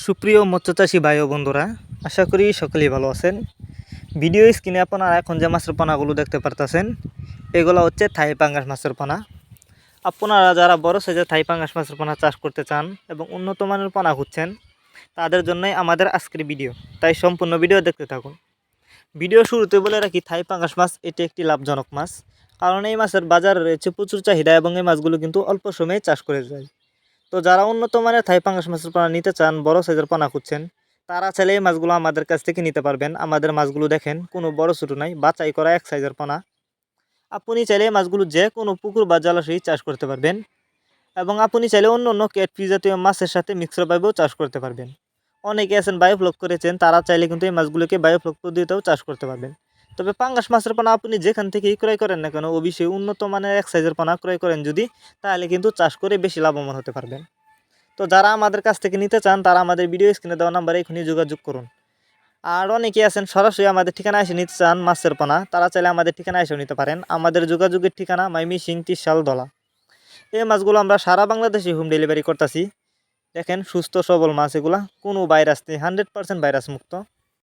সুপ্রিয় মৎস্যচাষী ভাই ও বন্ধুরা, আশা করি সকলেই ভালো আছেন। ভিডিও স্ক্রিনে আপনারা এখন যে মাছের পোনাগুলো দেখতে পারতেছেন, এগুলো হচ্ছে থাই পাঙ্গাস মাছের পোনা। আপনারা যারা বড় সাইজের থাই পাঙ্গাস মাছের পোনা চাষ করতে চান এবং উন্নত মানের পোনা খুঁজছেন, তাদের জন্যই আমাদের আজকের ভিডিও। তাই সম্পূর্ণ ভিডিও দেখতে থাকুন। ভিডিও শুরুতে বলে রাখি, থাই পাঙ্গাস মাছ এটি একটি লাভজনক মাছ, কারণ এই মাছের বাজারে রয়েছে প্রচুর চাহিদা এবং এই মাছগুলো কিন্তু অল্প সময়ে চাষ করে যায়। তো যারা উন্নত মানের থাই পাঙ্গাস মাছের পোনা নিতে চান, বড় সাইজের পোনা খুঁজছেন, তারা চাইলে এই মাছগুলো আমাদের কাছ থেকে নিতে পারবেন। আমাদের মাছগুলো দেখেন, কোনো বড় ছোটো নাই, বাছাই করা এক সাইজের পোনা। আপনি চাইলে এই মাছগুলো যে কোনো পুকুর বা জলাশয়ে চাষ করতে পারবেন এবং আপনি চাইলে অন্য অন্য ক্যাটফিশ জাতীয় মাছের সাথে মিক্সড ভাবেও চাষ করতে পারবেন। অনেকে আছেন বায়োফ্লক করেছেন, তারা চাইলে কিন্তু এই মাছগুলোকে বায়োফ্লক পদ্ধতিতেও চাষ করতে পারবেন। তবে পাঙ্গাস মাছের পোনা আপনি যেখান থেকেই ক্রয় করেন না কেন, অবশ্যই উন্নত মানের এক সাইজের পোনা ক্রয় করেন যদি, তাহলে কিন্তু চাষ করে বেশি লাভবান হতে পারবেন। তো যারা আমাদের কাছ থেকে নিতে চান, তারা আমাদের ভিডিও স্ক্রিনে দেওয়া নাম্বারে এখনই যোগাযোগ করুন। আর অনেকে আছেন সরাসরি আমাদের ঠিকানা এসে নিতে চান মাছের পোনা, তারা চাইলে আমাদের ঠিকানা এসেও নিতে পারেন। আমাদের যোগাযোগের ঠিকানা ময়মনসিংহ ত্রিশাল ধলা। এই মাছগুলো আমরা সারা বাংলাদেশে হোম ডেলিভারি করতেছি। দেখেন, সুস্থ সবল মাছ, এগুলা কোনো ভাইরাস নেই, 100% ভাইরাস মুক্ত।